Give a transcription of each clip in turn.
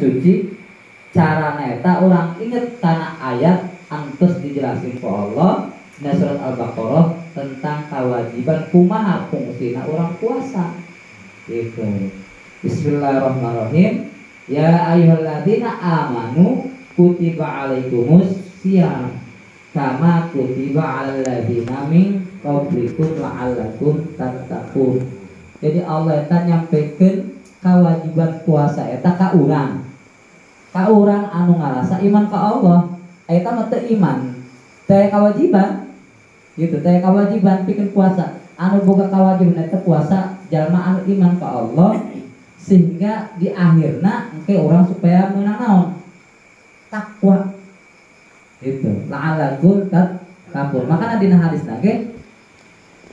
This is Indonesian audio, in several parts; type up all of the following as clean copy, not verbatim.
suci cara eta orang inget karena ayat antus dijelasin ku Allah di surat Al-Baqarah tentang kewajiban kumaha fungsina orang puasa gitu. Bismillahirrahmanirrahim. Ya ayyuhalladzina amanu kutiba alaikumus syiyam kama kutiba alal ladzina min qablikum la'allakum tattaqun. Jadi Allah eta nyampikeun kewajiban puasa eta ka urang. Ka urang anu ngarasa iman ka Allah, eta mah teu iman. Teu kewajiban. Gitu, teu kewajiban pikeun puasa. Anu boga kewajiban eta puasa jalma anu iman ka Allah sehingga di akhirna engke orang supaya meunang naon? Takwa. Gitu. La'allakum tattaqun. Makana dina hadis nage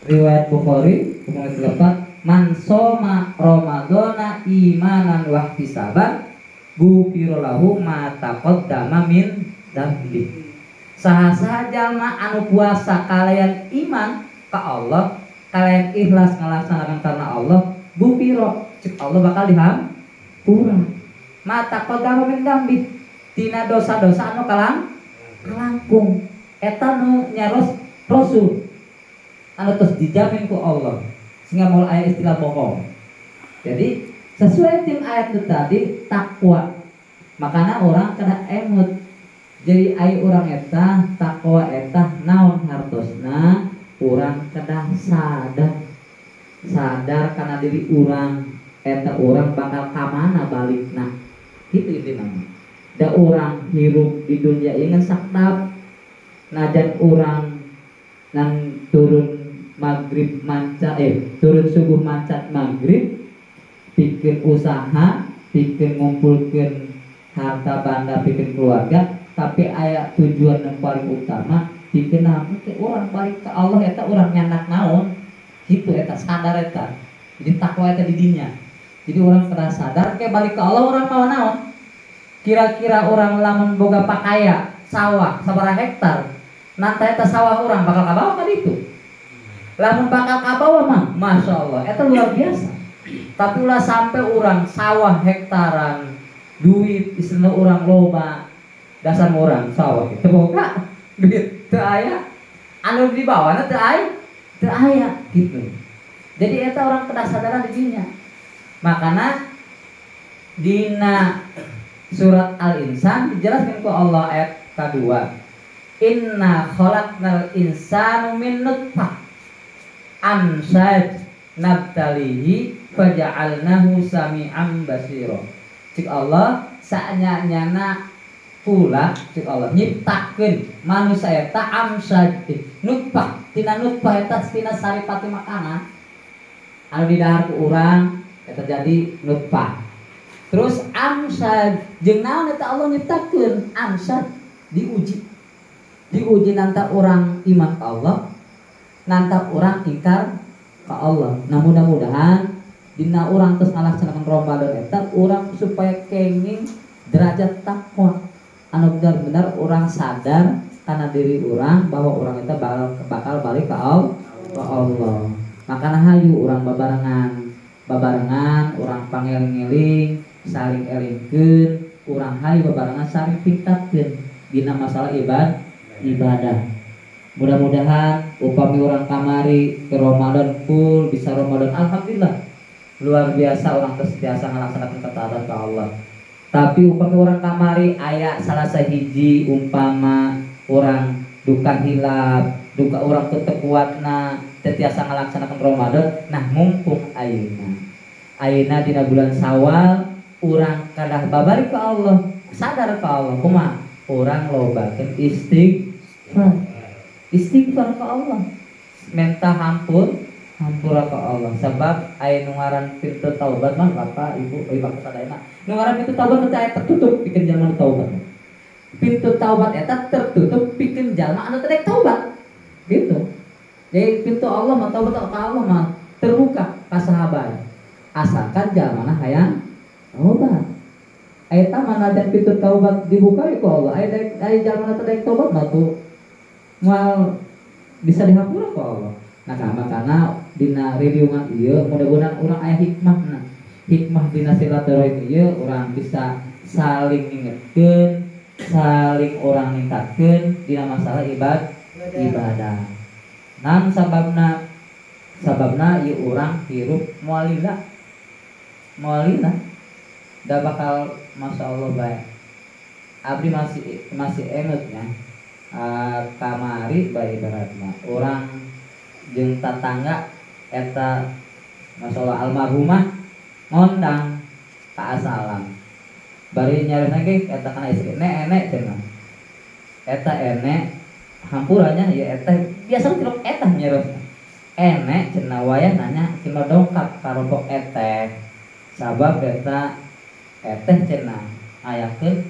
riwayat Bukhari umum lepat man soma ramadhana imanan wa ihtisaban ghufira lahu ma taqaddama min dzambi. Saha-saha jalma anu puasa kalayan iman ka Allah, kalayan ikhlas ngalaksanakeun karena Allah, ghufira cik Allah bakal dihampura. Ma taqaddama min dzambi. Tina dosa-dosa anu kalangkung. Eta nu nyaros Rasul anu terus dijamin ku Allah. Sehingga mau ayat istilah bohong. Jadi sesuai tim ayat itu tadi takwa. Makanya orang kena emut. Jadi ayo orang eta takwa eta naon hartosna orang kena sadar karena diri orang eta orang bakal kamana balikna. Itu intinya. Da orang hirup di dunia ini sakdap. Najan orang nang turun maghrib manca turun subuh mancat maghrib bikin usaha bikin ngumpulkan harta banda bikin keluarga tapi aya tujuan yang paling utama bikin namun ke orang balik ke Allah eta orang nyandak naon gitu eta sadar eta jadi takwa eta di dinya jadi orang kena sadar ke balik ke Allah orang mau naon kira-kira orang lamun boga pakaya sawah sabaraha hektar nanti eta sawah orang bakal kabawa ka ditu lamun bakal kabawa mah masya Allah itu luar biasa tapi ulah sampai orang sawah hektaran duit istilah orang loba dasar orang sawah itu boga duit teu aya anu di bawahna teu aya gitu jadi eta orang kedasadaran di dinya makana dina surat Al-Insan dijelaskan ku Allah ayat kedua inna khalaqnal insanu min nutfah amsaj nabtalihi faja'alnahu sami'an basira. Cik Allah sanyana kula cik Allah nyiptakeun manusia eta amsaj nutfah tina nutfah eta tina saripati makanan anu di dahar ku urang eta jadi nutfah. Terus amsaj jeung naon eta Allah nyiptakeun amsaj diuji nanta orang iman ke Allah nanta orang ingkar ke Allah. Nah mudah-mudahan dina orang terus ngalaksanakeun Ramadan eta orang supaya kenging derajat takwa anu benar-benar orang sadar karena diri orang bahwa orang itu bakal balik ke Allah. Makanya hayu orang babarengan orang pangeling-eling saling elingkeun orang hayu babarengan saling tingkatkeun dina masalah ibadah. Mudah-mudahan upami orang kamari ke Ramadan full bisa Ramadan alhamdulillah luar biasa orang terbiasa melaksanakan ketaatan ke Allah. Tapi upami orang kamari aya salah sahiji umpama orang duka hilap, duka orang tetekuatna terbiasa melaksanakan Ramadan. Nah mumpung ayeuna dina bulan Syawal orang kadah babari ke Allah, sadar ke Allah kumaha orang lobakeun istighfar ke Allah, minta hampura ke Allah. Sebab aya nu ngaran pintu taubat mah Bapak Ibu Bapak sadayana. Nu ngaran pintu taubat teh tertutup pikeun jalma taubat. Pintu taubat eta tertutup pikeun jalma anu teu taubat. Gitu. Jadi pintu Allah mah taubat ka Allah mah terbuka ka sahabat. Asalkan jalmana hayang taubat. Eta manajan pintu taubat dibuka ku Allah. Aya jalmana teu taubat mah tuh mal bisa dihapura ke Allah. Nah karena dina riweuan ieu mudah-mudahan urang aya hikmah dina silaturahim ieu urang bisa saling ngingetkeun, saling orang ningkatkeun dina masalah ibadah. Nang sababna ieu urang hirup moal lila. Da bakal masya Allah bae. Abdi masih engetnya kamari bae ibaratna urang jeung tatangga eta masya Allah almarhumah ngondang ka asalam. Bari nyareuna ge eta kana istri ene cenah. Eta ene hampurannya ya eta biasa tilok eta nyareuna. Ene cenah wayah nanya kilo dongkap ka rompok eteh. Sabab eta eteh cenah ayakeun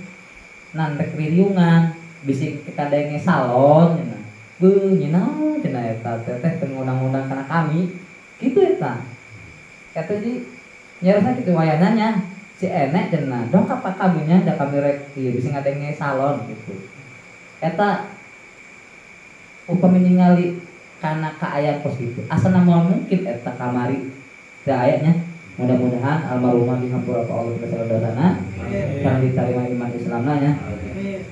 nan rek riungan bisi kadenge salon cenah. Beuh nyeunah cenah eta teteh teu ngundang-undang kana kami. Kitu eta. Eta di nyareuna kitu wayah nanya si enek cenah dongkap ka kaminya da kami rek ieu bisi ngadenge salon gitu. Eta upami ningali kana kaayaan pos kitu asana moal mungkin eta kamari teu aya. Mudah-mudahan almarhumah dihampura ka Allah segala dosana karena diterima iman Islamna nya.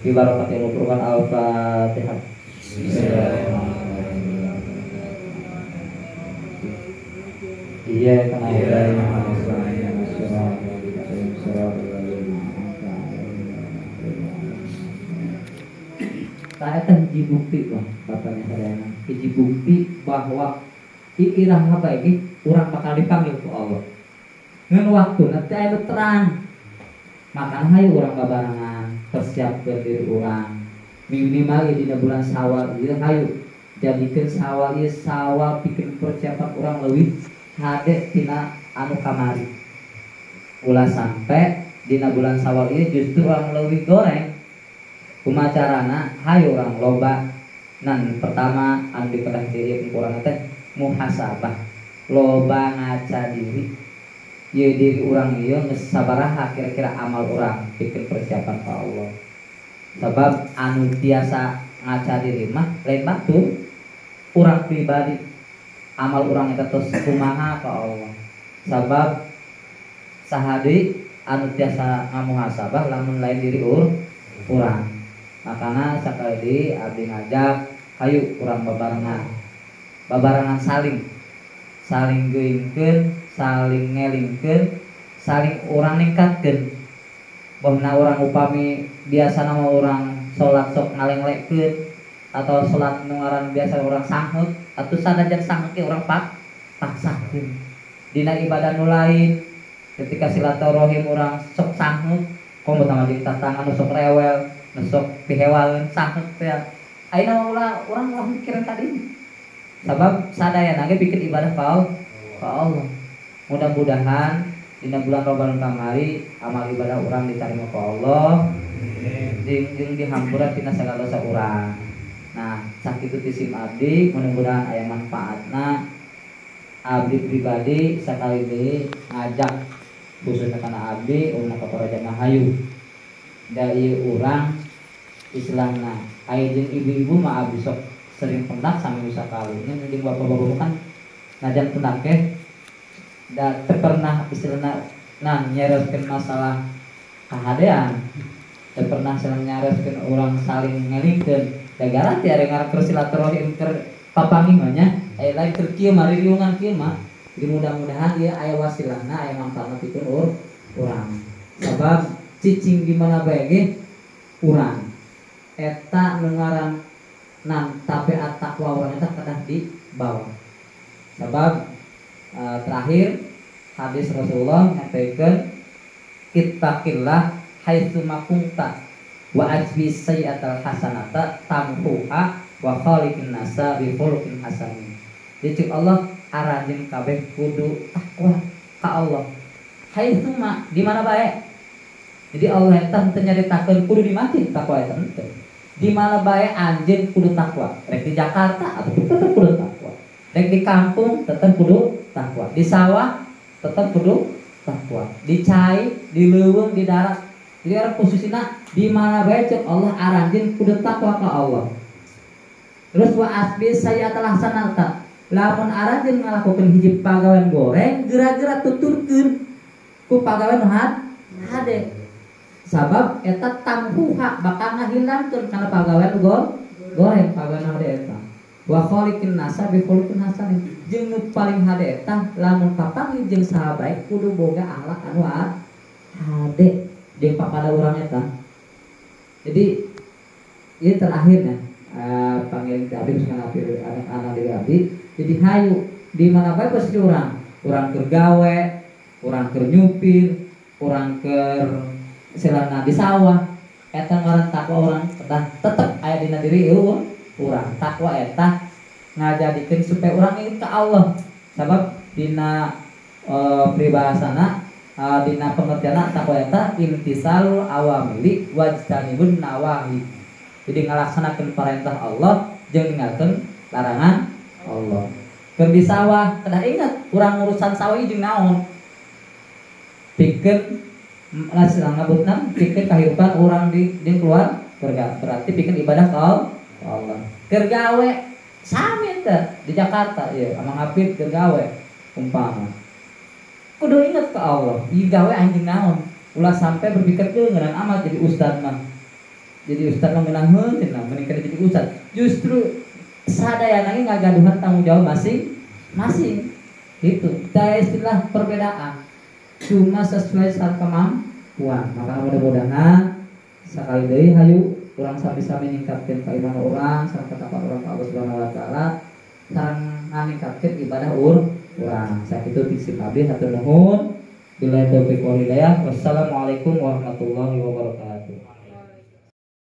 Bi barakatil Qur'an al-Fatihah. Iya kana saya akan hiji bukti lah katanya sadayana. Hiji bukti bahwa iraha bae ge urang bakal dipanggil ku Allah. Ngan waktu nanti aya terang. Makana hayu urang babarengan persiapkeun diri urang. Minimal dina bulan Syawal ieu hayu jadikeun Syawal ieu sawal pikeun persiapan urang leuwih hade tina anu kamari. Ulah sampe dina bulan Syawal ieu justru urang leuwih goreng. Kumacarana hayu urang loba nan pertama anu dikedah diri urang teh muhasabah. Loba ngaca diri. Ye diri urang ieu geus sabaraha kira-kira amal urang pikeun persiapan ka Allah. Sabab anu biasa ngaca diri mah lain batur urang pribadi. Amal urang eta tos kumaha ka Allah. Sabab saha deui anu tiasa ngamuhasabah lamun lain diri urang. Makana sakali deui abdi ngajak hayu urang babarengan saling geuingkeun, saling ngelingkeun, saling urang ningkatkeun. Bahna urang upami biasana mah urang salat sok ngalenglekeun atau salat nu ngaran biasa urang sanghut atuh sanajan sanghut ge urang paksakeun. Dina ibadah nu lain ketika silaturahim urang sok sanghut, komo tanggal jeung tatangga nu sok rewel, nu sok pihewaeun sanghut teh. Ayeuna urang mikirin tadi. Sabab sadayana ge bikin ibadah ka Allah. Mudah-mudahan dina bulan Ramadan kamari amal ibadah urang diterima ka Allah. Jeung dihampura tina sagala dosa urang. Nah, sakitu tisim abdi mudah-mudahan aya manfaatna. Abdi pribadi sakali deui ngajak khususna kana abdi ulna ka para jamaah hayu. Da ieu urang Islamna aya jeung ibu-ibu mah abdi sok sering pendak sami sakali. Nya jeung bapak-bapak kan najan pendak ke da teu pernah istilahna nyareskeun masalah kahadean. Teu pernah nyareskeun urang saling ngelingkeun. Da gara teh are ngarep silaturahim keur papanggih mah nya. Aya lain keur kieu mah riungan kieu mah. Jadi mudah-mudahan ieu aya wasilahna aya manfaatna pikeun urang. Sabab cicing di mana bae ge urang eta nu ngaran nan tabiat takwa urang eta kedah dibawa. Sabab terakhir hadis Rasulullah nyampaikan ittaqillah haitsu ma kunta wa ajbi sayyi'atal hasanata tamhuha wa khaliqin nasa bi khuluqin hasanin. Jadi Allah aranjeun kabeh kudu takwa ka Allah. Haitsu ma di mana bae. Jadi Allah eta teu nyaritakeun kudu di mana takwa eta teu. Di mana bae anjeun kudu takwa. Rek di Jakarta atuh tetep kudu takwa. Rek di kampung tetep kudu takwa. Di sawah tetep kudu takwa. Di cai, di leuweung, di darat. Jadi orang posisina di mana bae cek Allah aranjeun kudu takwa ka Allah. Terus wa asbi sayyatal hasanata. Lamun aranjeun ngalakokeun hiji pagawean goreng, geura-geura tuturkeun ku pagawean hade. sabab eta tampuha bakal ngahilangkeun kana pagawean goreng pagawean hade eta wa khaliqin nasa bi khuluqin hasanin jeung nu paling hade eta lamun papanggih jeung saha baik kudu boga akhlak anu hade jeung papada urang eta. Jadi ieu terakhirnya panggil abdi misalkan anak diri abdi jadi hayu di mana bae posisi urang keur gawe, urang keur nyupir, urang keur selana di sawah eta ngaran takwa urang tetep aya dina diri urang. Takwa eta ngajadikeun supaya urang inget ka Allah. Sabab dina pribahasana dina pengertian takwa eta imtisalul awamili wajtanibun nawahi. Jadi ngalaksanakeun perintah Allah jeung ninggalkeun larangan Allah. Keur di sawah kedah ingat urang urusan sawah jeung naon? Pikeun ngabutna pikeun kahirupan urang di jeung keluarga. Berarti pikeun ibadah ka Allah. Keur gawe sami teh di Jakarta ieu amang ngapit keur gawe umpama. Kudu ingat ka Allah. Ieu gawe anjing naon? Ulah sampai berpikir ngeunaan amat jadi ustad mah. Jadi ustad mah meunang heunteu meningkat jadi ustad. Justru sadayana ge ngagaduhan tanggung jawab masing-masing. Itu da istilah perbedaan. Cuma sesuai sareng kemampuan. Maka mudah-mudahan sakali deui hayu urang sami-sami ningkatkeun keimanan urang sareng ketakwaan urang ka Allah Subhanahu wa taala sareng ningkatkeun ibadah urang. Sakitu tiksi abdi hatur nuhun. Billahi taufiq wal hidayah. Wassalamualaikum warahmatullahi wabarakatuh.